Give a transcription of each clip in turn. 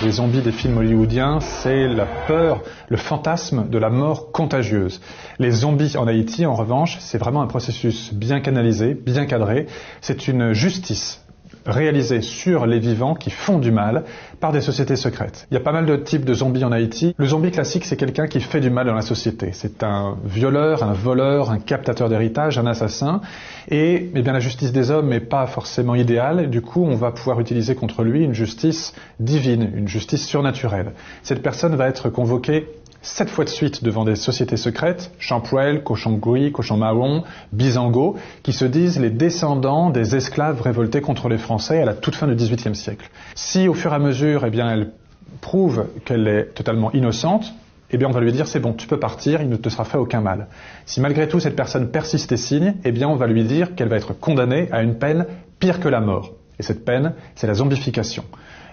les zombies des films hollywoodiens, c'est la peur, le fantasme de la mort contagieuse. Les zombies en Haïti, en revanche, c'est vraiment un processus bien canalisé, bien cadré. C'est une justice réalisée sur les vivants qui font du mal par des sociétés secrètes. Il y a pas mal de types de zombies en Haïti. Le zombie classique, c'est quelqu'un qui fait du mal dans la société. C'est un violeur, un voleur, un captateur d'héritage, un assassin. Et eh bien, la justice des hommes n'est pas forcément idéale. Et du coup, on va pouvoir utiliser contre lui une justice divine, une justice surnaturelle. Cette personne va être convoquée 7 fois de suite devant des sociétés secrètes, Champouel, Cochon-Gouy, Cochon-Mahon, Bizango, qui se disent les descendants des esclaves révoltés contre les Français à la toute fin du XVIIIe siècle. Si au fur et à mesure, eh bien, elle prouve qu'elle est totalement innocente, eh bien, on va lui dire c'est bon, tu peux partir, il ne te sera fait aucun mal. Si malgré tout cette personne persiste et signe, eh bien, on va lui dire qu'elle va être condamnée à une peine pire que la mort. Et cette peine, c'est la zombification.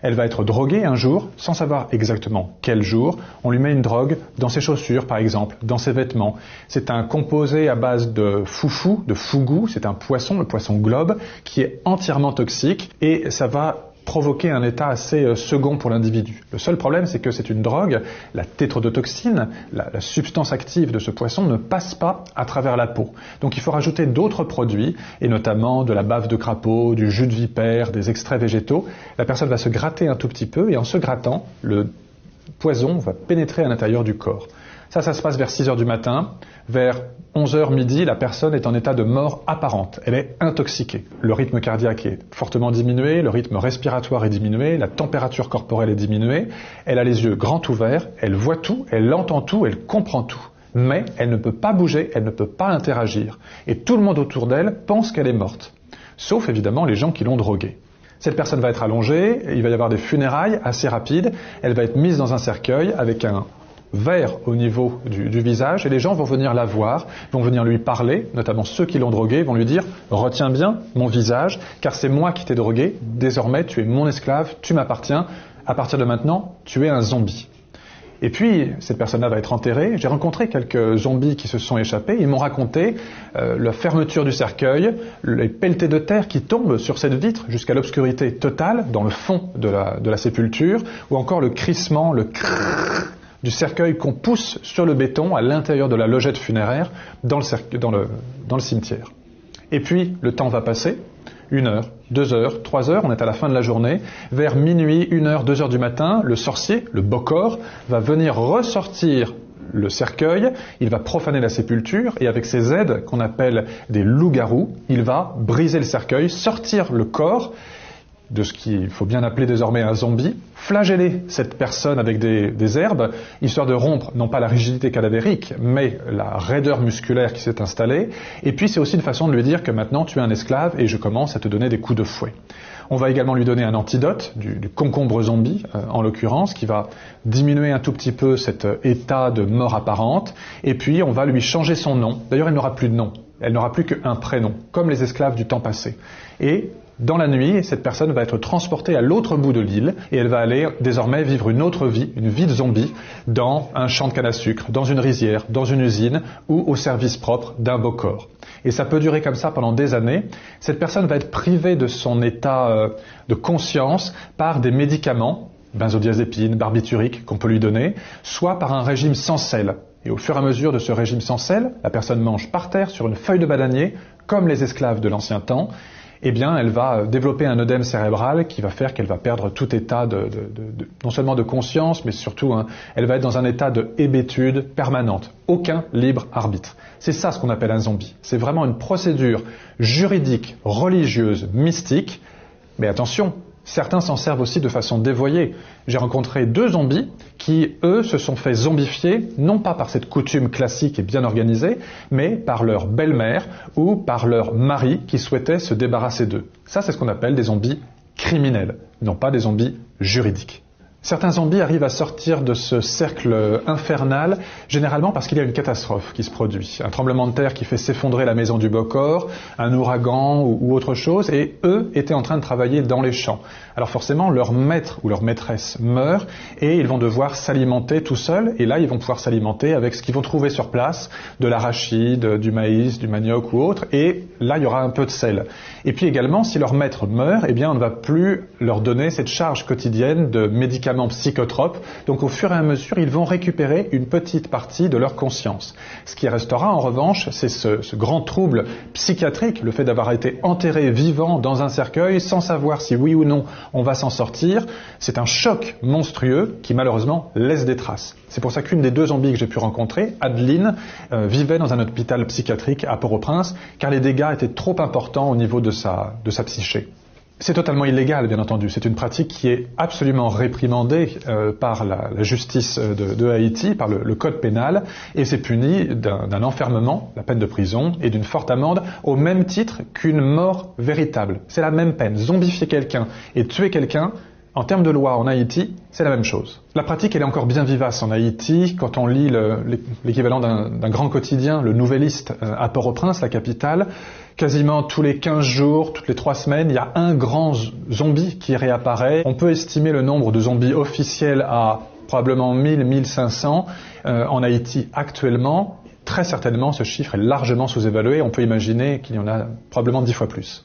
Elle va être droguée un jour, sans savoir exactement quel jour. On lui met une drogue dans ses chaussures, par exemple, dans ses vêtements. C'est un composé à base de foufou, de fougou. C'est un poisson, le poisson globe, qui est entièrement toxique. Et ça va provoquer un état assez second pour l'individu. Le seul problème, c'est que c'est une drogue, la tétrodotoxine, la substance active de ce poisson ne passe pas à travers la peau. Donc il faut rajouter d'autres produits, et notamment de la bave de crapaud, du jus de vipère, des extraits végétaux. La personne va se gratter un tout petit peu, et en se grattant, le poison va pénétrer à l'intérieur du corps. Ça se passe vers 6 heures du matin. Vers 11 heures midi, la personne est en état de mort apparente. Elle est intoxiquée. Le rythme cardiaque est fortement diminué, le rythme respiratoire est diminué, la température corporelle est diminuée. Elle a les yeux grands ouverts, elle voit tout, elle entend tout, elle comprend tout. Mais elle ne peut pas bouger, elle ne peut pas interagir. Et tout le monde autour d'elle pense qu'elle est morte. Sauf évidemment les gens qui l'ont droguée. Cette personne va être allongée, il va y avoir des funérailles assez rapides, elle va être mise dans un cercueil avec un verre au niveau du visage, et les gens vont venir la voir, vont venir lui parler, notamment ceux qui l'ont drogué, vont lui dire « Retiens bien mon visage, car c'est moi qui t'ai drogué, désormais tu es mon esclave, tu m'appartiens, à partir de maintenant, tu es un zombie ». Et puis, cette personne-là va être enterrée. J'ai rencontré quelques zombies qui se sont échappés. Ils m'ont raconté la fermeture du cercueil, les pelletées de terre qui tombent sur cette vitre jusqu'à l'obscurité totale dans le fond de la sépulture, ou encore le crissement, le crrrr du cercueil qu'on pousse sur le béton à l'intérieur de la logette funéraire dans le cimetière. Et puis, le temps va passer, 1 heure, 2 heures, 3 heures, on est à la fin de la journée. Vers minuit, 1 heure, 2 heures du matin, le sorcier, le bokor, va venir ressortir le cercueil, il va profaner la sépulture, et avec ses aides, qu'on appelle des loups-garous, il va briser le cercueil, sortir le corps de ce qu'il faut bien appeler désormais un zombie, flageller cette personne avec des herbes, histoire de rompre non pas la rigidité cadavérique, mais la raideur musculaire qui s'est installée. Et puis c'est aussi une façon de lui dire que maintenant tu es un esclave et je commence à te donner des coups de fouet. On va également lui donner un antidote, du concombre zombie en l'occurrence, qui va diminuer un tout petit peu cet état de mort apparente. Et puis on va lui changer son nom. D'ailleurs elle n'aura plus de nom, elle n'aura plus qu'un prénom, comme les esclaves du temps passé. Et dans la nuit, cette personne va être transportée à l'autre bout de l'île et elle va aller désormais vivre une autre vie, une vie de zombie, dans un champ de canne à sucre, dans une rizière, dans une usine ou au service propre d'un bokor. Et ça peut durer comme ça pendant des années. Cette personne va être privée de son état de conscience par des médicaments, benzodiazépines, barbituriques qu'on peut lui donner, soit par un régime sans sel. Et au fur et à mesure de ce régime sans sel, la personne mange par terre sur une feuille de bananier, comme les esclaves de l'ancien temps. Eh bien, elle va développer un œdème cérébral qui va faire qu'elle va perdre tout état non seulement de conscience, mais surtout, elle va être dans un état de hébétude permanente. Aucun libre arbitre. C'est ça ce qu'on appelle un zombie. C'est vraiment une procédure juridique, religieuse, mystique. Mais attention, certains s'en servent aussi de façon dévoyée. J'ai rencontré 2 zombies qui, eux, se sont fait zombifier, non pas par cette coutume classique et bien organisée, mais par leur belle-mère ou par leur mari qui souhaitait se débarrasser d'eux. Ça, c'est ce qu'on appelle des zombies criminels, non pas des zombies juridiques. Certains zombies arrivent à sortir de ce cercle infernal, généralement parce qu'il y a une catastrophe qui se produit. Un tremblement de terre qui fait s'effondrer la maison du bokor, un ouragan ou autre chose, et eux étaient en train de travailler dans les champs. Alors forcément, leur maître ou leur maîtresse meurt, et ils vont devoir s'alimenter tout seuls, et là, ils vont pouvoir s'alimenter avec ce qu'ils vont trouver sur place, de l'arachide, du maïs, du manioc ou autre, et là, il y aura un peu de sel. Et puis également, si leur maître meurt, eh bien, on ne va plus leur donner cette charge quotidienne de médicaments médicaments psychotropes. Donc au fur et à mesure, ils vont récupérer une petite partie de leur conscience. Ce qui restera en revanche, c'est ce grand trouble psychiatrique, le fait d'avoir été enterré vivant dans un cercueil sans savoir si oui ou non on va s'en sortir. C'est un choc monstrueux qui malheureusement laisse des traces. C'est pour ça qu'une des 2 zombies que j'ai pu rencontrer, Adeline, vivait dans un hôpital psychiatrique à Port-au-Prince car les dégâts étaient trop importants au niveau de sa psyché. C'est totalement illégal, bien entendu. C'est une pratique qui est absolument réprimandée par la justice de Haïti, par le code pénal, et c'est puni d'un enfermement, la peine de prison, et d'une forte amende, au même titre qu'une mort véritable. C'est la même peine. Zombifier quelqu'un et tuer quelqu'un, en termes de loi en Haïti, c'est la même chose. La pratique, elle est encore bien vivace en Haïti. Quand on lit l'équivalent d'un grand quotidien, le Nouvelliste, à Port-au-Prince, la capitale, quasiment tous les 15 jours, toutes les 3 semaines, il y a un grand zombie qui réapparaît. On peut estimer le nombre de zombies officiels à probablement 1000-1500 en Haïti actuellement. Très certainement, ce chiffre est largement sous-évalué. On peut imaginer qu'il y en a probablement 10 fois plus.